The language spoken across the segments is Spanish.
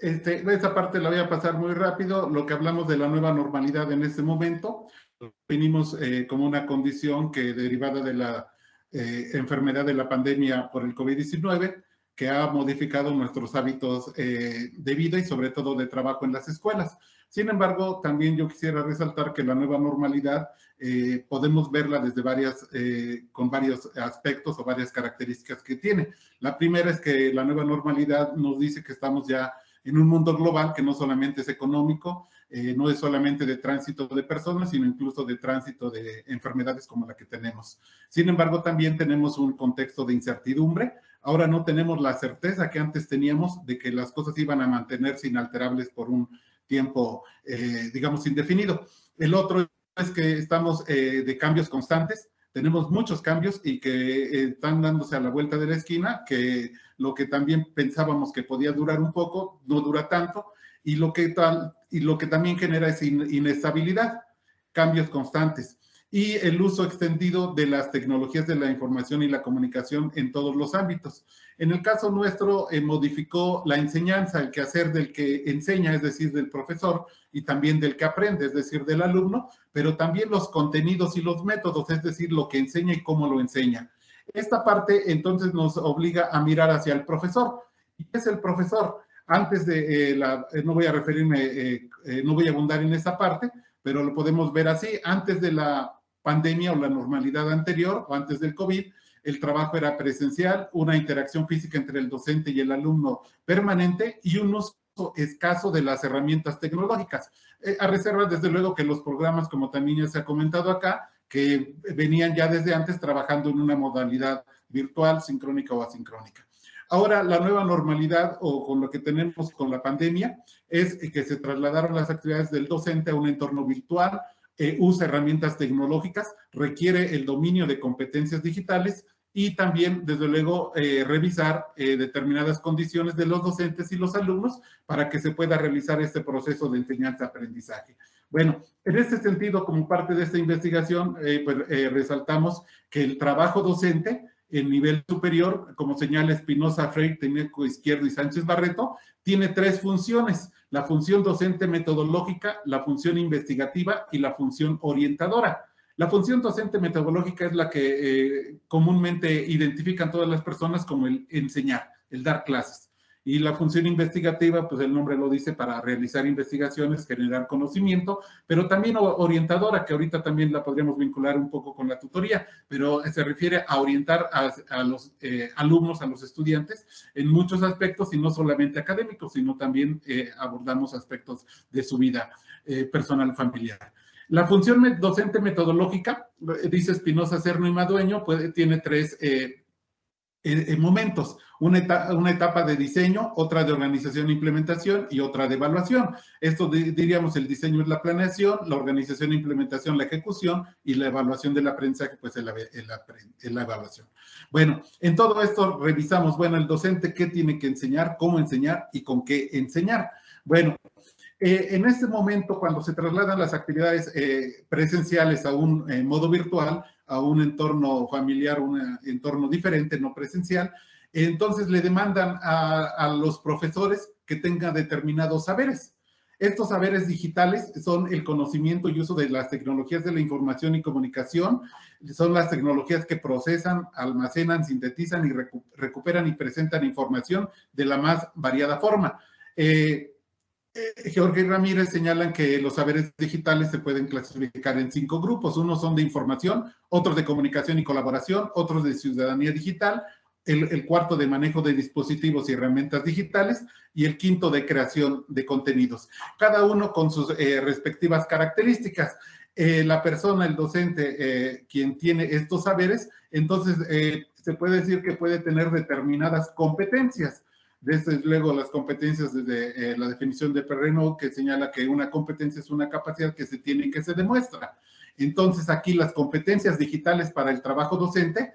esa parte la voy a pasar muy rápido. Lo que hablamos de la nueva normalidad en este momento, venimos como una condición que derivada de la enfermedad de la pandemia por el COVID-19, que ha modificado nuestros hábitos de vida y sobre todo de trabajo en las escuelas. Sin embargo, también yo quisiera resaltar que la nueva normalidad podemos verla desde con varios aspectos o varias características que tiene. La primera es que la nueva normalidad nos dice que estamos ya en un mundo global que no solamente es económico, no es solamente de tránsito de personas, sino incluso de tránsito de enfermedades como la que tenemos. Sin embargo, también tenemos un contexto de incertidumbre. Ahora no tenemos la certeza que antes teníamos de que las cosas iban a mantenerse inalterables por un tiempo, digamos, indefinido. El otro es que estamos de cambios constantes. Tenemos muchos cambios y que están dándose a la vuelta de la esquina, que lo que también pensábamos que podía durar un poco, no dura tanto, y lo que también genera es inestabilidad, cambios constantes, y el uso extendido de las tecnologías de la información y la comunicación en todos los ámbitos. En el caso nuestro, modificó la enseñanza, el quehacer del que enseña, es decir, del profesor, y también del que aprende, es decir, del alumno, pero también los contenidos y los métodos, es decir, lo que enseña y cómo lo enseña. Esta parte entonces nos obliga a mirar hacia el profesor. ¿Y qué es el profesor? Antes de no voy a referirme, no voy a abundar en esa parte, pero lo podemos ver así. Antes de la pandemia o la normalidad anterior o antes del COVID, el trabajo era presencial, una interacción física entre el docente y el alumno permanente y un uso escaso de las herramientas tecnológicas, a reserva desde luego que los programas, como también ya se ha comentado acá, que venían ya desde antes trabajando en una modalidad virtual, sincrónica o asincrónica. Ahora, la nueva normalidad o con lo que tenemos con la pandemia es que se trasladaron las actividades del docente a un entorno virtual, usa herramientas tecnológicas, requiere el dominio de competencias digitales y también, desde luego, revisar determinadas condiciones de los docentes y los alumnos para que se pueda realizar este proceso de enseñanza-aprendizaje. Bueno, en este sentido, como parte de esta investigación, resaltamos que el trabajo docente en nivel superior, como señala Espinosa, Frey, Teneco Izquierdo y Sánchez Barreto, tiene tres funciones: la función docente metodológica, la función investigativa y la función orientadora. La función docente metodológica es la que comúnmente identifican todas las personas como el enseñar, el dar clases. Y la función investigativa, pues el nombre lo dice, para realizar investigaciones, generar conocimiento, pero también orientadora, que ahorita también la podríamos vincular un poco con la tutoría, pero se refiere a orientar a los alumnos, a los estudiantes, en muchos aspectos y no solamente académicos, sino también abordamos aspectos de su vida personal familiar. La función docente metodológica, dice Espinosa, Serno y Madueño, tiene tres momentos: una etapa de diseño, otra de organización e implementación y otra de evaluación. Esto diríamos, el diseño es la planeación, la organización e implementación la ejecución y la evaluación del aprendizaje pues es la evaluación. Bueno, en todo esto revisamos, bueno, el docente qué tiene que enseñar, cómo enseñar y con qué enseñar. Bueno, en este momento, cuando se trasladan las actividades presenciales a un modo virtual, a un entorno familiar, un entorno diferente, no presencial, entonces le demandan a los profesores que tengan determinados saberes. Estos saberes digitales son el conocimiento y uso de las tecnologías de la información y comunicación, son las tecnologías que procesan, almacenan, sintetizan y recuperan y presentan información de la más variada forma. Jorge y Ramírez señalan que los saberes digitales se pueden clasificar en 5 grupos. Unos son de información, otros de comunicación y colaboración, otros de ciudadanía digital, el cuarto de manejo de dispositivos y herramientas digitales y el quinto de creación de contenidos. Cada uno con sus respectivas características. La persona, el docente, quien tiene estos saberes, entonces se puede decir que puede tener determinadas competencias. Desde luego, las competencias desde la definición de Perreno, que señala que una competencia es una capacidad que se tiene y que se demuestra. Entonces, aquí las competencias digitales para el trabajo docente,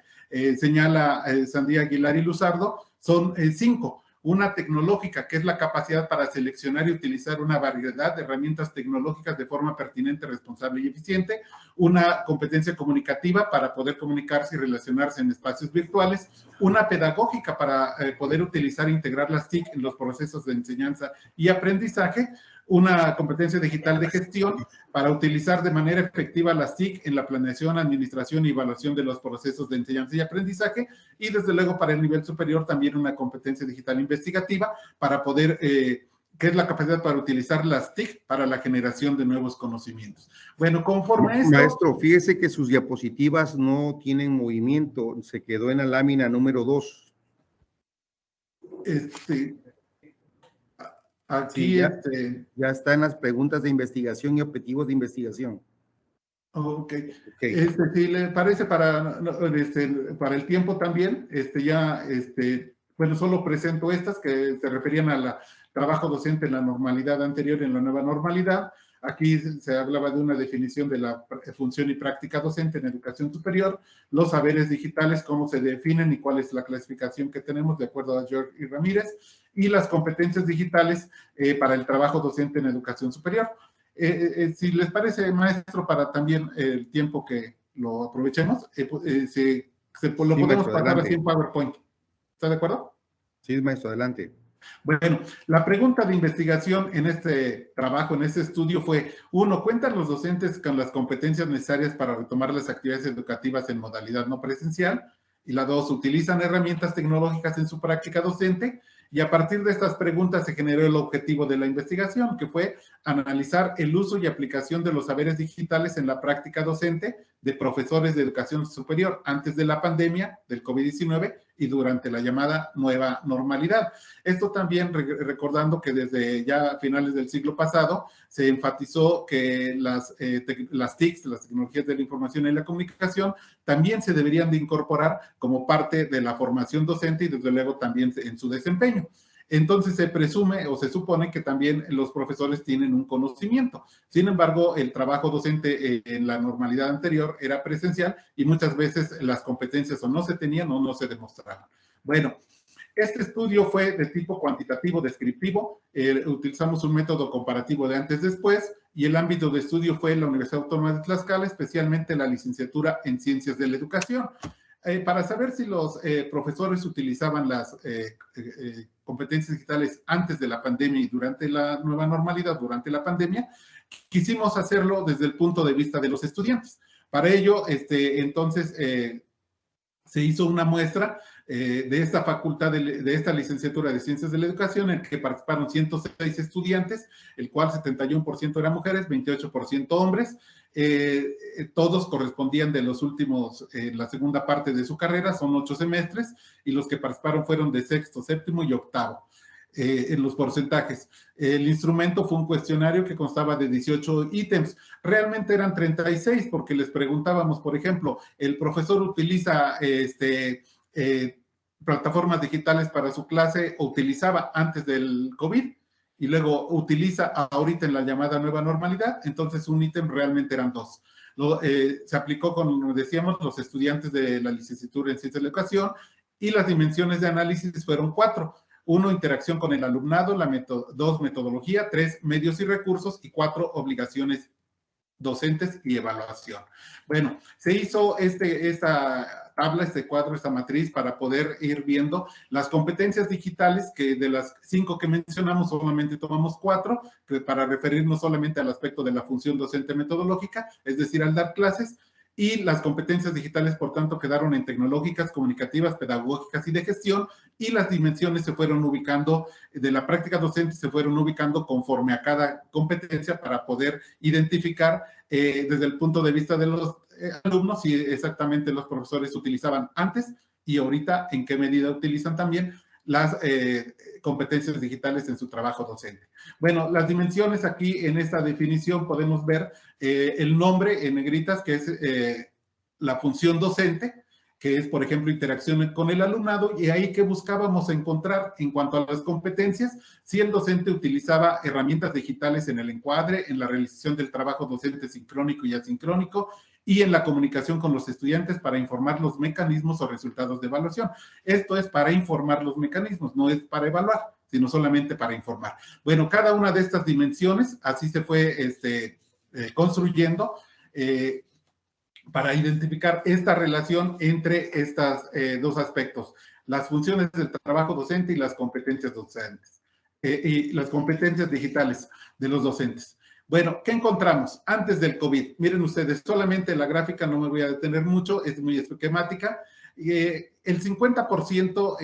señala Sandía Aguilar y Luzardo, son 5. una tecnológica, que es la capacidad para seleccionar y utilizar una variedad de herramientas tecnológicas de forma pertinente, responsable y eficiente, una competencia comunicativa para poder comunicarse y relacionarse en espacios virtuales, una pedagógica para poder utilizar e integrar las TIC en los procesos de enseñanza y aprendizaje, una competencia digital de gestión para utilizar de manera efectiva las TIC en la planeación, administración y evaluación de los procesos de enseñanza y aprendizaje, y desde luego para el nivel superior también una competencia digital investigativa para poder, que es la capacidad para utilizar las TIC para la generación de nuevos conocimientos. Bueno, conforme a esto... Maestro, fíjese que sus diapositivas no tienen movimiento, se quedó en la lámina número 2. Aquí, sí, ya está en las preguntas de investigación y objetivos de investigación. Ok. Si le parece para el tiempo también, bueno, solo presento estas que se referían al trabajo docente en la normalidad anterior y en la nueva normalidad. Aquí se hablaba de una definición de la función y práctica docente en educación superior, los saberes digitales, cómo se definen y cuál es la clasificación que tenemos de acuerdo a George y Ramírez, y las competencias digitales para el trabajo docente en educación superior. Si les parece, maestro, para también el tiempo que lo aprovechemos, lo podemos pasar así en PowerPoint. ¿Está de acuerdo? Sí, maestro, adelante. Bueno, la pregunta de investigación en este trabajo, en este estudio fue, 1, ¿cuentan los docentes con las competencias necesarias para retomar las actividades educativas en modalidad no presencial? Y la 2, ¿utilizan herramientas tecnológicas en su práctica docente? Y a partir de estas preguntas se generó el objetivo de la investigación, que fue analizar el uso y aplicación de los saberes digitales en la práctica docente de profesores de educación superior antes de la pandemia del COVID-19 y durante la llamada nueva normalidad. Esto también recordando que desde ya finales del siglo pasado se enfatizó que las TICs, las tecnologías de la información y la comunicación, también se deberían de incorporar como parte de la formación docente y desde luego también en su desempeño. Entonces se presume o se supone que también los profesores tienen un conocimiento. Sin embargo, el trabajo docente en la normalidad anterior era presencial y muchas veces las competencias o no se tenían o no se demostraban. Bueno, este estudio fue de tipo cuantitativo descriptivo, utilizamos un método comparativo de antes-después y el ámbito de estudio fue la Universidad Autónoma de Tlaxcala, especialmente la licenciatura en Ciencias de la Educación. Para saber si los profesores utilizaban las competencias digitales antes de la pandemia y durante la nueva normalidad, durante la pandemia, quisimos hacerlo desde el punto de vista de los estudiantes. Para ello, entonces, se hizo una muestra de esta facultad, de esta licenciatura de Ciencias de la Educación, en que participaron 106 estudiantes, el cual 71% eran mujeres, 28% hombres. Todos correspondían de los últimos, la segunda parte de su carrera, son 8 semestres, y los que participaron fueron de sexto, séptimo y octavo. En los porcentajes. El instrumento fue un cuestionario que constaba de 18 ítems. Realmente eran 36 porque les preguntábamos, por ejemplo, ¿el profesor utiliza plataformas digitales para su clase o utilizaba antes del COVID? Y luego utiliza ahorita en la llamada nueva normalidad. Entonces un ítem realmente eran 2. Se aplicó, como decíamos, los estudiantes de la licenciatura en Ciencias de la Educación y las dimensiones de análisis fueron 4. 1, interacción con el alumnado, 2, metodología, 3, medios y recursos y 4, obligaciones docentes y evaluación. Bueno, se hizo esta tabla, este cuadro, esta matriz para poder ir viendo las competencias digitales que de las 5 que mencionamos solamente tomamos 4, que para referirnos solamente al aspecto de la función docente metodológica, es decir, al dar clases, y las competencias digitales, por tanto, quedaron en tecnológicas, comunicativas, pedagógicas y de gestión, y las dimensiones se fueron ubicando, de la práctica docente se fueron ubicando conforme a cada competencia para poder identificar desde el punto de vista de los alumnos si exactamente los profesores utilizaban antes y ahorita en qué medida utilizan también las competencias digitales en su trabajo docente. Bueno, las dimensiones aquí en esta definición podemos ver el nombre en negritas, que es la función docente, que es, por ejemplo, interacción con el alumnado, y ahí que buscábamos encontrar en cuanto a las competencias, si el docente utilizaba herramientas digitales en el encuadre, en la realización del trabajo docente sincrónico y asincrónico, y en la comunicación con los estudiantes para informar los mecanismos o resultados de evaluación. Esto es para informar los mecanismos, no es para evaluar, sino solamente para informar. Bueno, cada una de estas dimensiones así se fue construyendo para identificar esta relación entre estos dos aspectos, las funciones del trabajo docente y las competencias docentes, y las competencias digitales de los docentes. Bueno, ¿qué encontramos antes del COVID? Miren ustedes, solamente la gráfica, no me voy a detener mucho, es muy esquemática. El 50%,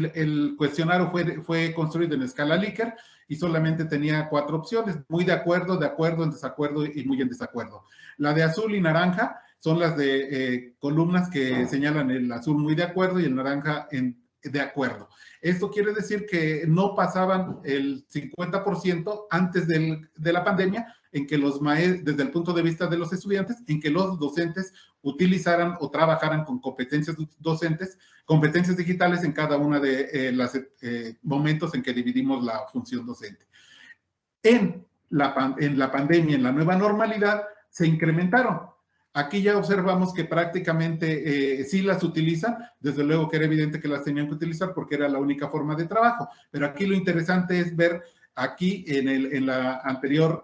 el cuestionario fue construido en escala Likert y solamente tenía 4 opciones, muy de acuerdo, en desacuerdo y muy en desacuerdo. La de azul y naranja son las de columnas que señalan el azul muy de acuerdo y el naranja de acuerdo. Esto quiere decir que no pasaban el 50% antes de la pandemia, en que los maestros, desde el punto de vista de los estudiantes, en que los docentes utilizaran o trabajaran con competencias docentes, competencias digitales en cada una de los momentos en que dividimos la función docente. En la pandemia, en la nueva normalidad, se incrementaron. Aquí ya observamos que prácticamente sí las utilizan, desde luego que era evidente que las tenían que utilizar porque era la única forma de trabajo, pero aquí lo interesante es ver aquí en la anterior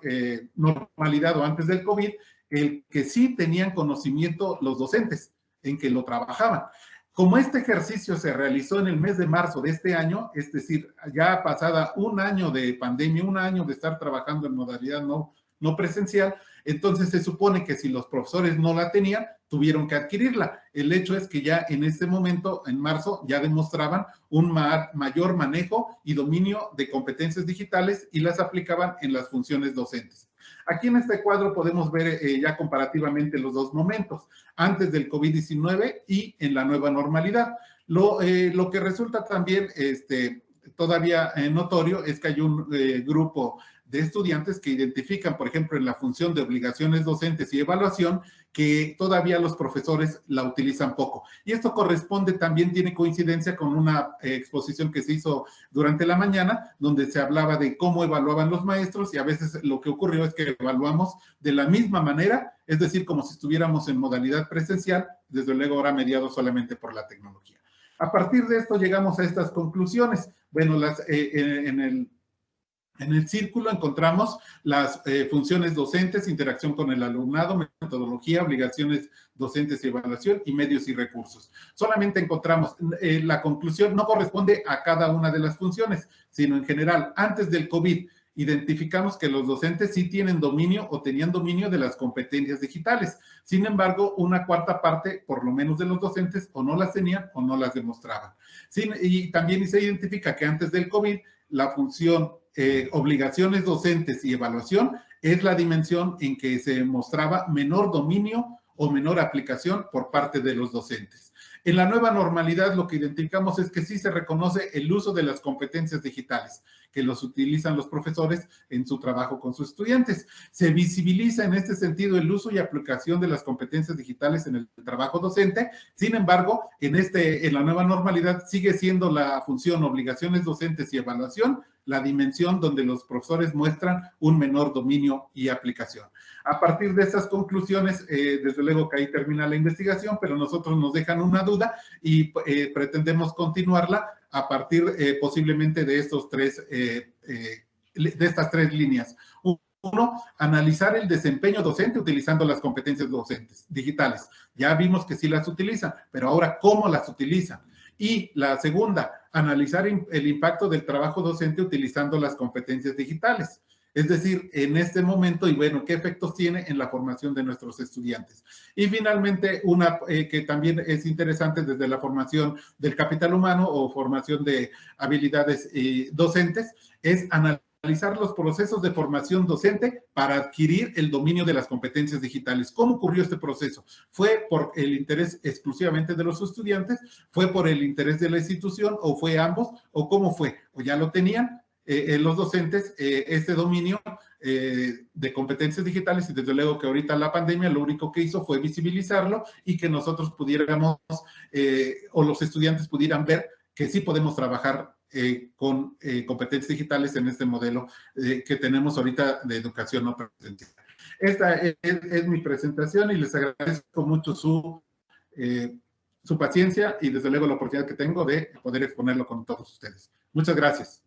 normalidad o antes del COVID, el que sí tenían conocimiento los docentes, en que lo trabajaban. Como este ejercicio se realizó en el mes de marzo de este año, es decir, ya pasada un año de pandemia, un año de estar trabajando en modalidad no presencial, entonces se supone que si los profesores no la tenían, tuvieron que adquirirla. El hecho es que ya en este momento, en marzo, ya demostraban un mayor manejo y dominio de competencias digitales y las aplicaban en las funciones docentes. Aquí en este cuadro podemos ver ya comparativamente los dos momentos, antes del COVID-19 y en la nueva normalidad. Lo que resulta también todavía notorio es que hay un grupo de estudiantes que identifican, por ejemplo, en la función de obligaciones docentes y evaluación, que todavía los profesores la utilizan poco. Y esto corresponde, también tiene coincidencia con una exposición que se hizo durante la mañana, donde se hablaba de cómo evaluaban los maestros, y a veces lo que ocurrió es que evaluamos de la misma manera, es decir, como si estuviéramos en modalidad presencial, desde luego ahora mediado solamente por la tecnología. A partir de esto llegamos a estas conclusiones. Bueno, en el círculo encontramos las funciones docentes, interacción con el alumnado, metodología, obligaciones docentes y evaluación, y medios y recursos. Solamente encontramos, la conclusión no corresponde a cada una de las funciones, sino en general, antes del COVID, identificamos que los docentes sí tienen dominio o tenían dominio de las competencias digitales. Sin embargo, una cuarta parte, por lo menos de los docentes, o no las tenían o no las demostraban. Y también se identifica que antes del COVID, la función obligaciones docentes y evaluación es la dimensión en que se mostraba menor dominio o menor aplicación por parte de los docentes. En la nueva normalidad lo que identificamos es que sí se reconoce el uso de las competencias digitales, que los utilizan los profesores en su trabajo con sus estudiantes. Se visibiliza en este sentido el uso y aplicación de las competencias digitales en el trabajo docente. Sin embargo, en la nueva normalidad sigue siendo la función obligaciones docentes y evaluación la dimensión donde los profesores muestran un menor dominio y aplicación. A partir de estas conclusiones, desde luego que ahí termina la investigación, pero nosotros nos dejan una duda y pretendemos continuarla a partir posiblemente de estas tres líneas. Uno, analizar el desempeño docente utilizando las competencias docentes digitales. Ya vimos que sí las utilizan, pero ahora, ¿cómo las utilizan? Y la segunda, analizar el impacto del trabajo docente utilizando las competencias digitales. Es decir, en este momento, y bueno, ¿qué efectos tiene en la formación de nuestros estudiantes? Y finalmente, una que también es interesante desde la formación del capital humano o formación de habilidades docentes, es analizar los procesos de formación docente para adquirir el dominio de las competencias digitales. ¿Cómo ocurrió este proceso? ¿Fue por el interés exclusivamente de los estudiantes? ¿Fue por el interés de la institución? ¿O fue ambos? ¿O cómo fue? ¿O ya lo tenían los docentes este dominio de competencias digitales? Y desde luego que ahorita la pandemia lo único que hizo fue visibilizarlo y que nosotros pudiéramos o los estudiantes pudieran ver que sí podemos trabajar con competencias digitales en este modelo que tenemos ahorita de educación no presencial. esta es mi presentación y les agradezco mucho su paciencia y desde luego la oportunidad que tengo de poder exponerlo con todos ustedes. Muchas gracias.